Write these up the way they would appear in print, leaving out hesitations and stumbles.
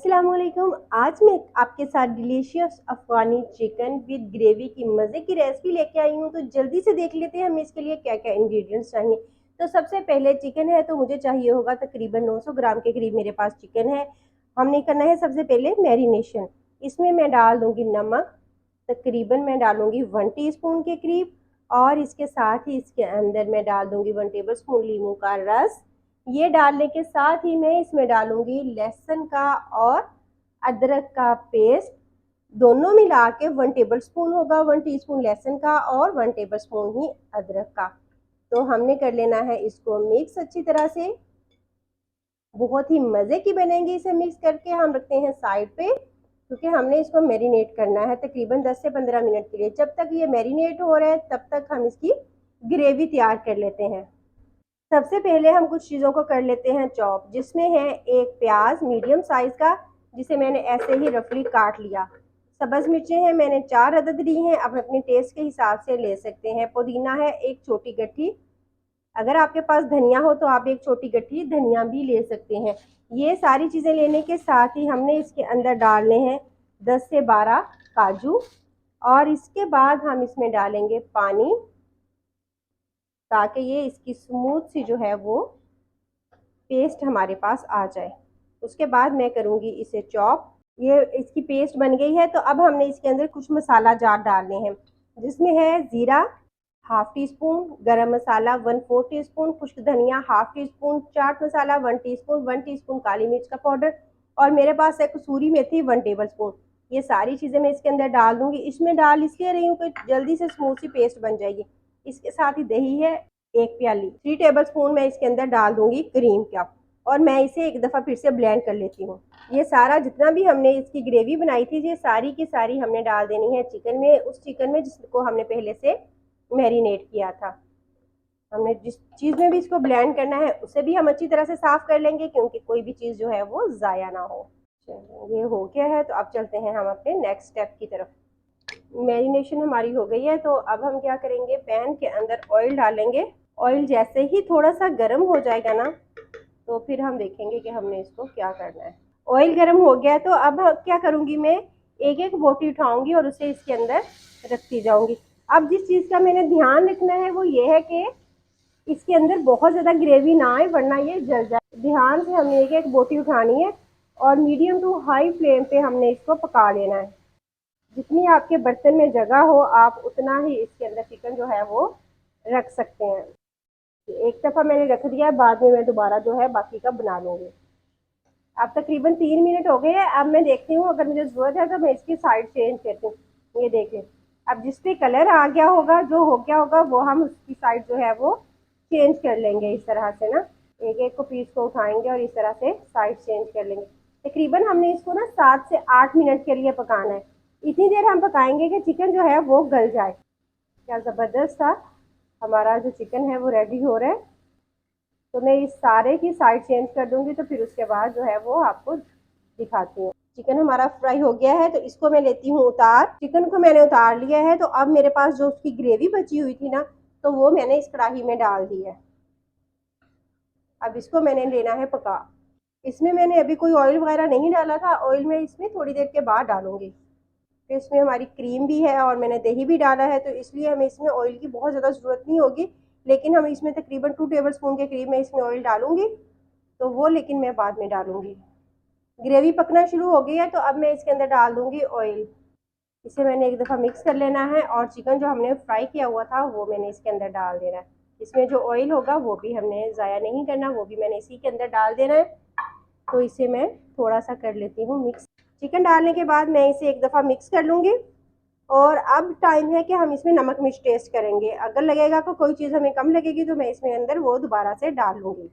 अस्सलाम वालेकुम। आज मैं आपके साथ delicious Afghani chicken with gravy की मज़े की रेसिपी लेके आई हूँ। तो जल्दी से देख लेते हैं हमें इसके लिए क्या क्या इंग्रेडिएंट्स चाहिए। तो सबसे पहले चिकन है तो मुझे चाहिए होगा तकरीबन 900 ग्राम के करीब मेरे पास चिकन है। हमने करना है सबसे पहले मैरिनेशन। इसमें मैं डाल दूँगी नमक, तकरीबन मैं डालूँगी 1 टीस्पून के करीब, और इसके साथ ही इसके अंदर मैं डाल दूँगी 1 टेबल स्पून लीमू का रस। ये डालने के साथ ही मैं इसमें डालूँगी लहसुन का और अदरक का पेस्ट, दोनों मिला के 1 टेबल स्पून होगा, 1 टीस्पून लहसुन का और 1 टेबल स्पून ही अदरक का। तो हमने कर लेना है इसको मिक्स अच्छी तरह से। बहुत ही मज़े की बनेंगी। इसे मिक्स करके हम रखते हैं साइड पे, क्योंकि हमने इसको मैरिनेट करना है तकरीबन 10 से 15 मिनट के लिए। जब तक ये मैरिनेट हो रहा है तब तक हम इसकी ग्रेवी तैयार कर लेते हैं। सबसे पहले हम कुछ चीज़ों को कर लेते हैं चॉप, जिसमें है एक प्याज मीडियम साइज़ का, जिसे मैंने ऐसे ही रफली काट लिया। सब्ज़ मिर्चें हैं, मैंने 4 अदद ली हैं, आप अपने टेस्ट के हिसाब से ले सकते हैं। पुदीना है एक छोटी गट्ठी, अगर आपके पास धनिया हो तो आप एक छोटी गट्ठी धनिया भी ले सकते हैं। ये सारी चीज़ें लेने के साथ ही हमने इसके अंदर डालने हैं 10 से 12 काजू, और इसके बाद हम इसमें डालेंगे पानी, ताकि ये इसकी स्मूथ सी जो है वो पेस्ट हमारे पास आ जाए। उसके बाद मैं करूँगी इसे चॉप। ये इसकी पेस्ट बन गई है, तो अब हमने इसके अंदर कुछ मसाला जार डालने हैं, जिसमें है ज़ीरा हाफ टी स्पून, गरम मसाला 1/4 टीस्पून, खुश्क धनिया half tea spoon, chaat masala 1 teaspoon, 1 teaspoon काली मिर्च का पाउडर, और मेरे पास है कसूरी मेथी 1 टेबल स्पून। ये सारी चीज़ें मैं इसके अंदर डाल दूंगी। इसमें डाल इसलिए रही हूँ कि जल्दी से स्मूथ सी पेस्ट बन जाएगी। इसके साथ ही दही है 1 प्याली, 3 टेबल स्पून मैं इसके अंदर डाल दूंगी क्रीम का, और मैं इसे एक दफ़ा फिर से ब्लेंड कर लेती हूँ। ये सारा जितना भी हमने इसकी ग्रेवी बनाई थी, ये सारी की सारी हमने डाल देनी है चिकन में, उस चिकन में जिसको हमने पहले से मैरिनेट किया था। हमने जिस चीज़ में भी इसको ब्लेंड करना है उसे भी हम अच्छी तरह से साफ़ कर लेंगे, क्योंकि कोई भी चीज़ जो है वो ज़ाया ना हो। ये हो गया है, तो अब चलते हैं हम अपने नेक्स्ट स्टेप की तरफ। मैरिनेशन हमारी हो गई है, तो अब हम क्या करेंगे, पैन के अंदर ऑयल डालेंगे। ऑयल जैसे ही थोड़ा सा गर्म हो जाएगा ना, तो फिर हम देखेंगे कि हमने इसको क्या करना है। ऑयल गर्म हो गया है, तो अब क्या करूँगी, मैं एक एक बोटी उठाऊंगी और उसे इसके अंदर रखती जाऊंगी। अब जिस चीज़ का मैंने ध्यान रखना है वो ये है कि इसके अंदर बहुत ज़्यादा ग्रेवी ना आए, वरना ये जल जाए। ध्यान से हमें एक एक बोटी उठानी है और मीडियम टू हाई फ्लेम पे हमने इसको पका लेना है। जितनी आपके बर्तन में जगह हो आप उतना ही इसके अंदर चिकन जो है वो रख सकते हैं। एक दफ़ा मैंने रख दिया, बाद में मैं दोबारा जो है बाकी का बना लूँगी। अब तकरीबन 3 मिनट हो गए हैं। अब मैं देखती हूँ, अगर मुझे ज़रूरत है तो मैं इसकी साइड चेंज करती हूँ। ये देखें, अब जिस पे कलर आ गया होगा, जो हो गया होगा, वो हम उसकी साइड जो है वो चेंज कर लेंगे इस तरह से ना। एक एक को पीस को उठाएंगे और इस तरह से साइड चेंज कर लेंगे। तकरीबन हमने इसको ना 7 से 8 मिनट के लिए पकाना है। इतनी देर हम पकाएंगे कि चिकन जो है वो गल जाए। क्या ज़बरदस्त था, हमारा जो चिकन है वो रेडी हो रहा है। तो मैं इस सारे की साइड चेंज कर दूंगी, तो फिर उसके बाद जो है वो आपको दिखाती हूँ। चिकन हमारा फ्राई हो गया है, तो इसको मैं लेती हूँ उतार। चिकन को मैंने उतार लिया है, तो अब मेरे पास जो उसकी ग्रेवी बची हुई थी ना, तो वो मैंने इस कढ़ाई में डाल दी है। अब इसको मैंने लेना है पका। इसमें मैंने अभी कोई ऑयल वगैरह नहीं डाला था, ऑयल में इसमें थोड़ी देर के बाद डालूंगी। तो इसमें हमारी क्रीम भी है और मैंने दही भी डाला है, तो इसलिए हमें इसमें ऑयल की बहुत ज़्यादा ज़रूरत नहीं होगी। लेकिन हम इसमें तकरीबन 2 टेबल स्पून के करीब मैं इसमें ऑयल डालूंगी, तो वो लेकिन मैं बाद में डालूंगी। ग्रेवी पकना शुरू हो गई है, तो अब मैं इसके अंदर डाल दूंगी ऑयल। इसे मैंने एक दफ़ा मिक्स कर लेना है, और चिकन जो हमने फ्राई किया हुआ था वो मैंने इसके अंदर डाल देना है। इसमें जो ऑयल होगा वो भी हमने ज़ाया नहीं करना, वो भी मैंने इसी के अंदर डाल देना है। तो इसे मैं थोड़ा सा कर लेती हूँ मिक्स। चिकन डालने के बाद मैं इसे एक दफ़ा मिक्स कर लूँगी, और अब टाइम है कि हम इसमें नमक मिर्च टेस्ट करेंगे। अगर लगेगा कि कोई चीज़ हमें कम लगेगी तो मैं इसमें अंदर वो दोबारा से डाल लूँगी।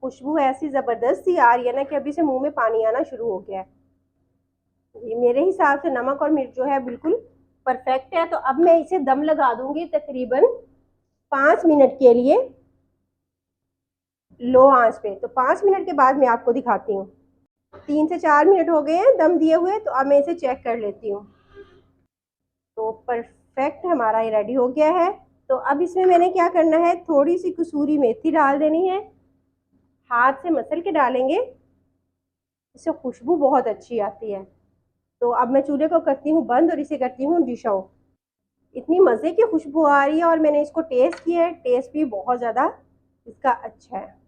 खुशबू ऐसी ज़बरदस्त सी आ रही है ना कि अभी से मुंह में पानी आना शुरू हो गया है। मेरे हिसाब से नमक और मिर्च जो है बिल्कुल परफेक्ट है। तो अब मैं इसे दम लगा दूंगी तकरीबन 5 मिनट के लिए लो आंच पे। तो 5 मिनट के बाद मैं आपको दिखाती हूँ। 3 से 4 मिनट हो गए हैं दम दिए हुए, तो अब मैं इसे चेक कर लेती हूँ। तो परफेक्ट हमारा ये रेडी हो गया है। तो अब इसमें मैंने क्या करना है, थोड़ी सी कसूरी मेथी डाल देनी है, हाथ से मसल के डालेंगे। इससे खुशबू बहुत अच्छी आती है। तो अब मैं चूल्हे को करती हूँ बंद और इसे करती हूँ डिश आउट। इतनी मज़े की खुशबू आ रही है और मैंने इसको टेस्ट किया है, टेस्ट भी बहुत ज़्यादा इसका अच्छा है।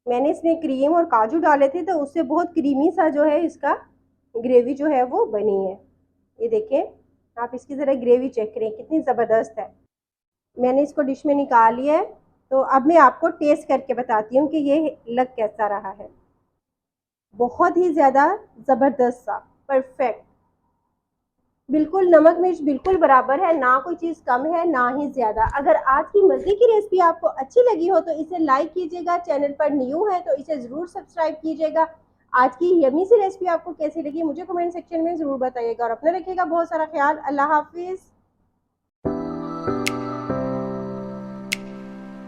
मैंने इसमें क्रीम और काजू डाले थे तो उससे बहुत क्रीमी सा जो है इसका ग्रेवी जो है वो बनी है। ये देखें, आप इसकी ज़रा ग्रेवी चेक करें कितनी ज़बरदस्त है। मैंने इसको डिश में निकाल लिया है। तो अब मैं आपको टेस्ट करके बताती हूँ कि ये लग कैसा रहा है। बहुत ही ज़्यादा ज़बरदस्त सा, परफेक्ट, बिल्कुल नमक मिर्च बिल्कुल बराबर है, ना कोई चीज़ कम है ना ही ज़्यादा। अगर आज की मज़े की रेसिपी आपको अच्छी लगी हो तो इसे लाइक कीजिएगा, चैनल पर न्यू है तो इसे ज़रूर सब्सक्राइब कीजिएगा। आज की यमी सी रेसिपी आपको कैसी लगी मुझे कमेंट सेक्शन में ज़रूर बताइएगा और अपना रखिएगा बहुत सारा ख्याल। अल्लाह हाफिज़।